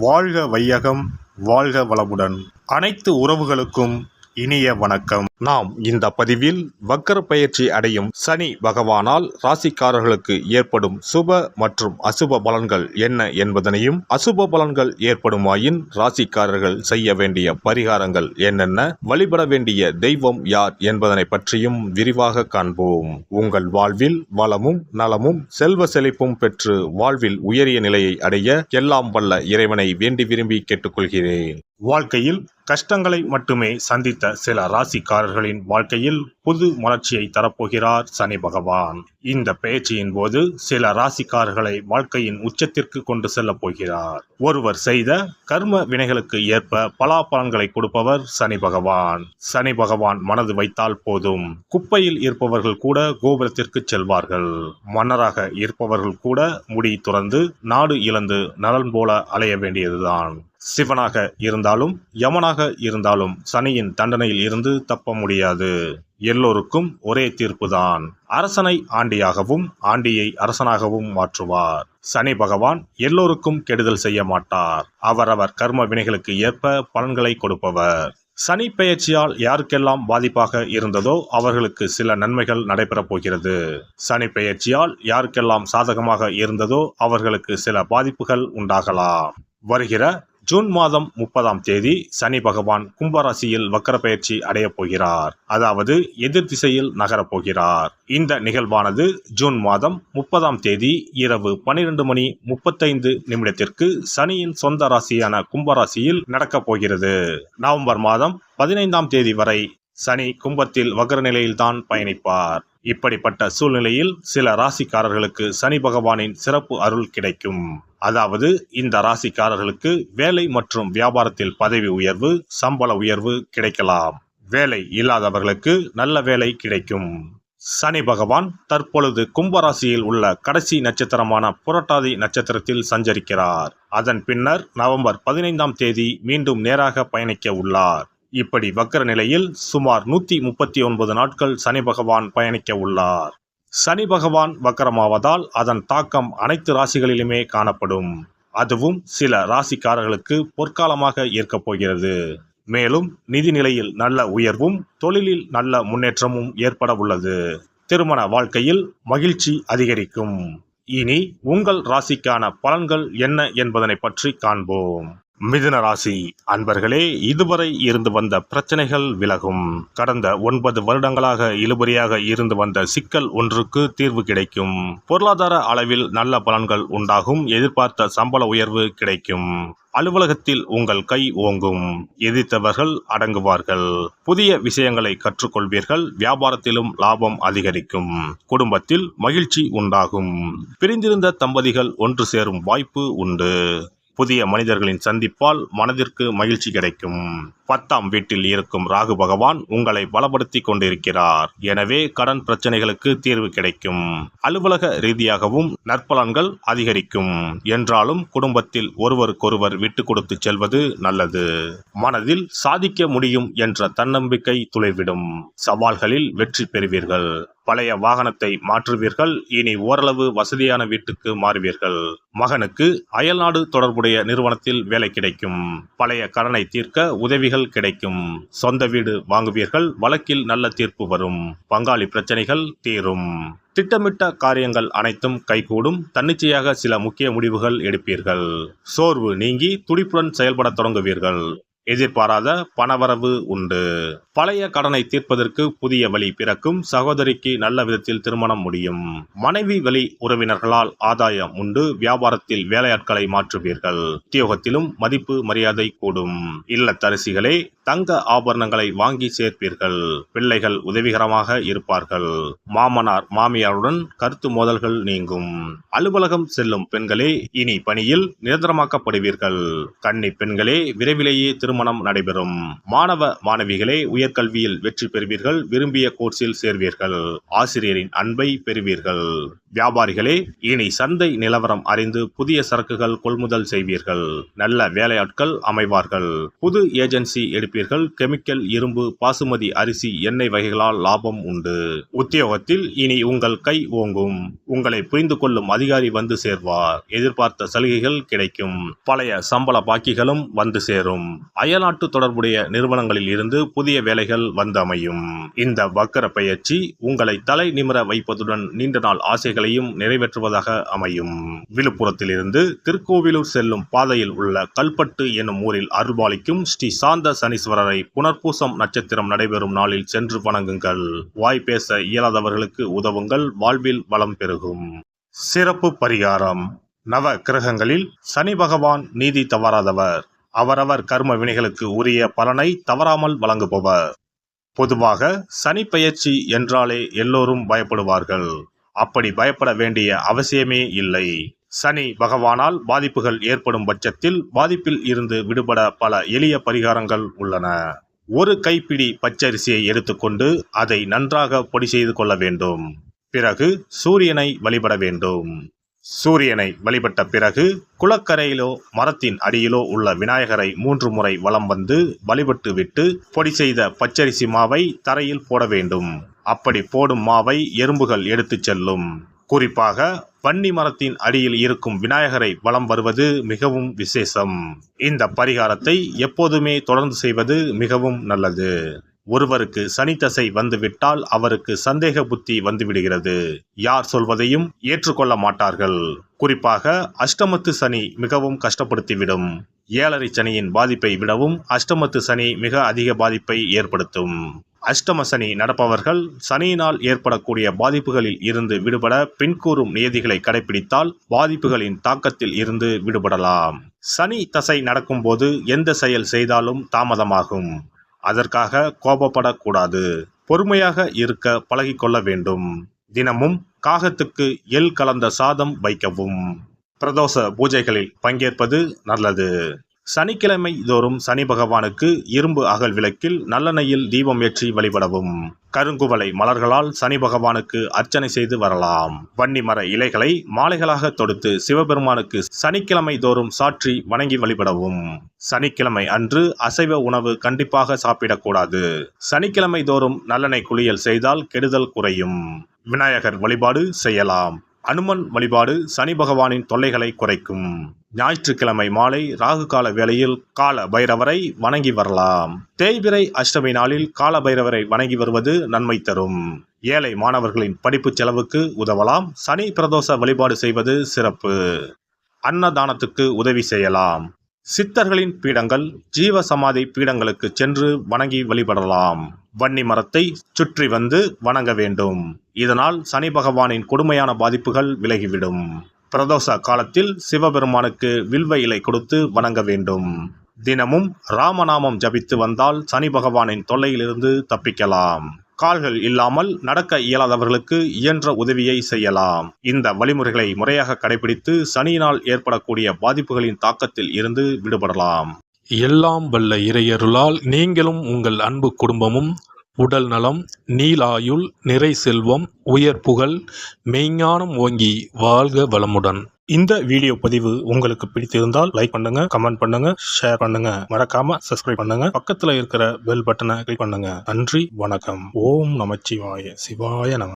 வாழ்க வையகம், வாழ்க வளமுடன். அனைத்து உறவுகளுக்கும் இனிய வணக்கம். நாம் இந்த பதிவில் வக்கர பயிற்சி அடையும் சனி பகவானால் ராசிக்காரர்களுக்கு ஏற்படும் சுப மற்றும் அசுப பலன்கள் என்ன என்பதனையும், அசுப பலன்கள் ஏற்படுமாயின் ராசிக்காரர்கள் செய்ய வேண்டிய பரிகாரங்கள் என்னென்ன, வழிபட வேண்டிய தெய்வம் யார் என்பதனை பற்றியும் விரிவாக காண்போம். உங்கள் வாழ்வில் வளமும் நலமும் செல்வ செழிப்பும் பெற்று வாழ்வில் உயரிய நிலையை அடைய எல்லாம் வல்ல இறைவனை வேண்டி விரும்பி கேட்டுக்கொள்கிறேன். வாழ்க்கையில் கஷ்டங்களை மட்டுமே சந்தித்த சில ராசிக்காரர்களின் வாழ்க்கையில் புது மலர்ச்சியை தரப்போகிறார் சனி பகவான். இந்த பயிற்சியின் போது சில ராசிக்காரர்களை வாழ்க்கையின் உச்சத்திற்கு கொண்டு செல்ல போகிறார். ஒருவர் செய்த கர்ம வினைகளுக்கு ஏற்ப பலாபலன்களை கொடுப்பவர் சனி பகவான். சனி பகவான் மனது வைத்தால் போதும், குப்பையில் இருப்பவர்கள் கூட கோபுரத்திற்கு செல்வார்கள். மன்னராக இருப்பவர்கள் கூட முடி துறந்து நாடு இழந்து நலன் போல அலைய வேண்டியதுதான். சிவனாக இருந்தாலும் யமனாக இருந்தாலும் சனியின் தண்டனையில் இருந்து தப்ப முடியாது. எல்லோருக்கும் ஒரே தீர்ப்புதான். அரசனை ஆண்டியாகவும் ஆண்டியை அரசனாகவும் மாற்றுவார். சனி பகவான் எல்லோருக்கும் கெடுதல் செய்ய மாட்டார். அவரவர் கர்ம வினைகளுக்கு ஏற்ப பலன்களை கொடுப்பவர். சனி பெயர்ச்சியால் யாருக்கெல்லாம் பாதிப்பாக இருந்ததோ அவர்களுக்கு சில நன்மைகள் நடைபெறப் போகிறது. சனி பெயர்ச்சியால் யாருக்கெல்லாம் சாதகமாக இருந்ததோ அவர்களுக்கு சில பாதிப்புகள் உண்டாகலாம். வருகிற ஜூன் மாதம் 30ஆம் தேதி சனி பகவான் கும்பராசியில் வக்கர பயிற்சி அடையப் போகிறார். அதாவது எதிர் திசையில் நகரப் போகிறார். இந்த நிகழ்வானது ஜூன் மாதம் 30ஆம் தேதி இரவு 12:35 சனியின் சொந்த ராசியான கும்பராசியில் நடக்கப் போகிறது. நவம்பர் மாதம் 15ஆம் தேதி வரை சனி கும்பத்தில் வக்ர நிலையில்தான் பயணிப்பார். இப்படிப்பட்ட சூழ்நிலையில் சில ராசிக்காரர்களுக்கு சனி பகவானின் சிறப்பு அருள் கிடைக்கும். அதாவது இந்த ராசிக்காரர்களுக்கு வேலை மற்றும் வியாபாரத்தில் பதவி உயர்வு, சம்பள உயர்வு கிடைக்கலாம். வேலை இல்லாதவர்களுக்கு நல்ல வேலை கிடைக்கும். சனி பகவான் தற்பொழுது கும்பராசியில் உள்ள கடைசி நட்சத்திரமான புரட்டாதி நட்சத்திரத்தில் சஞ்சரிக்கிறார். அதன் பின்னர் நவம்பர் 15ஆம் தேதி மீண்டும் நேராக பயணிக்க உள்ளார். இப்படி வக்கர நிலையில் சுமார் 139 நாட்கள் சனி பகவான் பயணிக்க உள்ளார். சனி பகவான் வக்கரமாவதால் அதன் தாக்கம் அனைத்து ராசிகளிலுமே காணப்படும். அதுவும் சில ராசிக்காரர்களுக்கு பொற்காலமாக இருக்கப் போகிறது. மேலும் நிதி நிலையில் நல்ல உயர்வும் தொழிலில் நல்ல முன்னேற்றமும் ஏற்பட உள்ளது. திருமண வாழ்க்கையில் மகிழ்ச்சி அதிகரிக்கும். இனி உங்கள் ராசிக்கான பலன்கள் என்ன என்பதனை பற்றி காண்போம். மிதுன ராசி அன்பர்களே, இதுவரை இருந்து வந்த பிரச்சனைகள் விலகும். கடந்த 9 வருடங்களாக இழுபறியாக இருந்து வந்த சிக்கல் ஒன்றுக்கு தீர்வு கிடைக்கும். பொருளாதார அளவில் நல்ல பலன்கள் உண்டாகும். எதிர்பார்த்த சம்பள உயர்வு கிடைக்கும். அலுவலகத்தில் உங்கள் கை ஓங்கும். எதிர்த்தவர்கள் அடங்குவார்கள். புதிய விஷயங்களை கற்றுக்கொள்வீர்கள். வியாபாரத்திலும் லாபம் அதிகரிக்கும். குடும்பத்தில் மகிழ்ச்சி உண்டாகும். பிரிந்திருந்த தம்பதிகள் ஒன்று சேரும் வாய்ப்பு உண்டு. புதிய மனிதர்களின் சந்திப்பால் மனதிற்கு மகிழ்ச்சி கிடைக்கும். 10ஆம் வீட்டில் இருக்கும் ராகு பகவான் உங்களை பலப்படுத்தி கொண்டிருக்கிறார். எனவே கடன் பிரச்சனைகளுக்கு தீர்வு கிடைக்கும். அலுவலக ரீதியாகவும் நற்பலன்கள் அதிகரிக்கும். என்றாலும் குடும்பத்தில் ஒருவருக்கொருவர் விட்டு கொடுத்து செல்வது நல்லது. மனதில் சாதிக்க முடியும் என்ற தன்னம்பிக்கை துளிர்விடும். சவால்களில் வெற்றி பெறுவீர்கள். பழைய வாகனத்தை மாற்றுவீர்கள். இனி ஓரளவு வசதியான வீட்டுக்கு மாறுவீர்கள். மகனுக்கு அயல்நாடு தொடர்புடைய நிறுவனத்தில் வேலை கிடைக்கும். பழைய கடனை தீர்க்க உதவிகள் கிடைக்கும். சொந்த வீடு வாங்குவீர்கள். வழக்கில் நல்ல தீர்ப்பு வரும். பங்காளி பிரச்சனைகள் தீரும். திட்டமிட்ட காரியங்கள் அனைத்தும் கைகூடும். தன்னிச்சையாக சில முக்கிய முடிவுகள் எடுப்பீர்கள். சோர்வு நீங்கி துடிப்புடன் செயல்பட தொடங்குவீர்கள். எதிர்பாராத பணவரவு உண்டு. பழைய கடனை தீர்ப்பதற்கு புதிய வழி பிறக்கும். சகோதரிக்கு நல்ல விதத்தில் திருமணம் முடியும். மனைவி வழி உறவினர்களால் ஆதாயம் உண்டு. வியாபாரத்தில் வேலையாட்களை மாற்றுவீர்கள். உத்தியோகத்திலும் மதிப்பு மரியாதை கூடும். இல்லத்தரசிகளே, தங்க ஆபரணங்களை வாங்கி சேர்ப்பீர்கள். பிள்ளைகள் உதவிகரமாக இருப்பார்கள். மாமனார் மாமியாருடன் கருத்து மோதல்கள் நீங்கும். அலுவலகம் செல்லும் பெண்களே, இனி பணியில் நிரந்தரமாக்கப்படுவீர்கள். கன்னி பெண்களே, விரைவிலேயே திருமணம் நடைபெறும். மாணவ மாணவிகளே, உயர்கல்வியில் வெற்றி பெறுவீர்கள். விரும்பிய கோர்ஸில் சேர்வீர்கள். ஆசிரியரின் அன்பை பெறுவீர்கள். வியாபாரிகளே, இனி சந்தை நிலவரம் அறிந்து புதிய சரக்குகள் கொள்முதல் செய்வீர்கள். நல்ல வேலையாட்கள் அமைவார்கள். புது ஏஜென்சி எடுப்பீர்கள். கெமிக்கல், இரும்பு, பாசுமதி அரிசி, எண்ணெய் வகைகளால் லாபம் உண்டு. உத்தியோகத்தில் இனி உங்கள் கை ஓங்கும். உங்களை புரிந்து கொள்ளும் அதிகாரி வந்து சேர்வார். எதிர்பார்த்த சலுகைகள் கிடைக்கும். பழைய சம்பள பாக்கிகளும் வந்து சேரும். அயல்நாட்டு தொடர்புடைய நிறுவனங்களில் இருந்து புதிய வேலைகள் வந்து அமையும். இந்த வக்கர பெயர்ச்சி உங்களை தலை நிமிர வைப்பதுடன் நீண்ட நாள் ஆசைகளையும் நிறைவேற்றுவதாக அமையும். விழுப்புரத்திலிருந்து திருக்கோவிலூர் செல்லும் பாதையில் உள்ள கல்பட்டு என்னும் ஊரில் அருள்பாலிக்கும் ஸ்ரீ சாந்த சனீஸ்வரரை புனர்பூசம் நட்சத்திரம் நடைபெறும் நாளில் சென்று வணங்குங்கள். வாய் பேச இயலாதவர்களுக்கு உதவுங்கள். வாழ்வில் வளம் பெருகும். சிறப்பு பரிகாரம். நவ கிரகங்களில் சனி பகவான் நீதி தவறாதவர். அவரவர் கர்ம வினைகளுக்கு உரிய பலனை தவறாமல் வழங்குபவர். பொதுவாக சனி பெயர்ச்சி என்றாலே எல்லோரும் பயப்படுவார்கள். அப்படி பயப்பட வேண்டிய அவசியமே இல்லை. சனி பகவானால் பாதிப்புகள் ஏற்படும் பட்சத்தில் பாதிப்பில் இருந்து விடுபட பல எளிய பரிகாரங்கள் உள்ளன. ஒரு கைப்பிடி பச்சரிசியை எடுத்துக்கொண்டு அதை நன்றாக பொடி செய்து கொள்ள வேண்டும். பிறகு சூரியனை வழிபட வேண்டும். சூரியனை வழிபட்ட பிறகு குளக்கரையிலோ மரத்தின் அடியிலோ உள்ள விநாயகரை 3 முறை வலம் வந்து வழிபட்டு விட்டு பொடி செய்த பச்சரிசி மாவை தரையில் போட வேண்டும். அப்படி போடும் மாவை எறும்புகள் எடுத்து செல்லும். குறிப்பாக வன்னி மரத்தின் அடியில் இருக்கும் விநாயகரை வலம் வருவது மிகவும் விசேஷம். இந்த பரிகாரத்தை எப்போதுமே தொடர்ந்து செய்வது மிகவும் நல்லது. ஒருவருக்கு சனி தசை வந்துவிட்டால் அவருக்கு சந்தேக புத்தி வந்துவிடுகிறது. யார் சொல்வதையும் ஏற்றுக்கொள்ள மாட்டார்கள். குறிப்பாக அஷ்டமத்து சனி மிகவும் கஷ்டப்படுத்திவிடும். 7.5 சனியின் பாதிப்பை விடவும் அஷ்டமத்து சனி மிக அதிக பாதிப்பை ஏற்படுத்தும். அஷ்டம சனி நடப்பவர்கள் சனியினால் ஏற்படக்கூடிய பாதிப்புகளில் இருந்து விடுபட பின்கூறும் நியதிகளை கடைபிடித்தால் பாதிப்புகளின் தாக்கத்தில் இருந்து விடுபடலாம். சனி தசை நடக்கும்போது எந்த செயல் செய்தாலும் தாமதமாகும். அதற்காக கோபப்படக்கூடாது. பொறுமையாக இருக்க பழகிக்கொள்ள வேண்டும். தினமும் காகத்துக்கு எள் கலந்த சாதம் வைக்கவும். பிரதோஷ பூஜைகளில் பங்கேற்பது நல்லது. சனிக்கிழமை தோறும் சனி பகவானுக்கு இரும்பு அகல் விளக்கில் நல்லெண்ணெயில் தீபம் ஏற்றி வழிபடவும். கருங்குவளை மலர்களால் சனி பகவானுக்கு அர்ச்சனை செய்து வரலாம். வன்னி மர இலைகளை மாலைகளாக தொடுத்து சிவபெருமானுக்கு சனிக்கிழமை தோறும் சாற்றி வணங்கி வழிபடவும். சனிக்கிழமை அன்று அசைவ உணவு கண்டிப்பாக சாப்பிடக்கூடாது. சனிக்கிழமை தோறும் நல்லெண்ணெய் குளியல் செய்தால் கெடுதல் குறையும். விநாயகர் வழிபாடு செய்யலாம். அனுமன் வழிபாடு சனி பகவானின் தொல்லைகளை குறைக்கும். ஞாயிற்றுக்கிழமை மாலை ராகு கால வேளையில் கால பைரவரை வணங்கி வரலாம். தேய்பிறை அஷ்டமி நாளில் கால பைரவரை வணங்கி வருவது நன்மை தரும். ஏழை மாணவர்களின் படிப்பு செலவுக்கு உதவலாம். சனி பிரதோஷ வழிபாடு செய்வது சிறப்பு. அன்னதானத்துக்கு உதவி செய்யலாம். சித்தர்களின் பீடங்கள், ஜீவ சமாதி பீடங்களுக்கு சென்று வணங்கி வழிபடலாம். வன்னி மரத்தை சுற்றி வந்து வணங்க வேண்டும். இதனால் சனி பகவானின் கொடுமையான பாதிப்புகள் விலகிவிடும். பிரதோஷ காலத்தில் சிவபெருமானுக்கு வில்வ இலை கொடுத்து வணங்க வேண்டும். தினமும் ராமநாமம் ஜபித்து வந்தால் சனி பகவானின் தொல்லையிலிருந்து தப்பிக்கலாம். கால்கள் இல்லாமல் நடக்க இயலாதவர்களுக்கு இயன்ற உதவியை செய்யலாம். இந்த வழிமுறைகளை முறையாக கடைபிடித்து சனியினால் ஏற்படக்கூடிய பாதிப்புகளின் தாக்கத்தில் இருந்து விடுபடலாம். எல்லாம் வல்ல இறையருளால் நீங்களும் உங்கள் அன்பு குடும்பமும் உடல் நலம், நீலாயுள், நிறை செல்வம், உயர் புகழ், மெய்ஞானம் ஓங்கி வாழ்க வளமுடன். இந்த வீடியோ பதிவு உங்களுக்கு பிடித்திருந்தால் லைக் பண்ணுங்க, கமெண்ட் பண்ணுங்க, ஷேர் பண்ணுங்க. மறக்காம சப்ஸ்கிரைப் பண்ணுங்க. பக்கத்துல இருக்கிற பெல் பட்டனை கிளிக் பண்ணுங்க. நன்றி, வணக்கம். ஓம் நமச்சிவாய. சிவாய நம.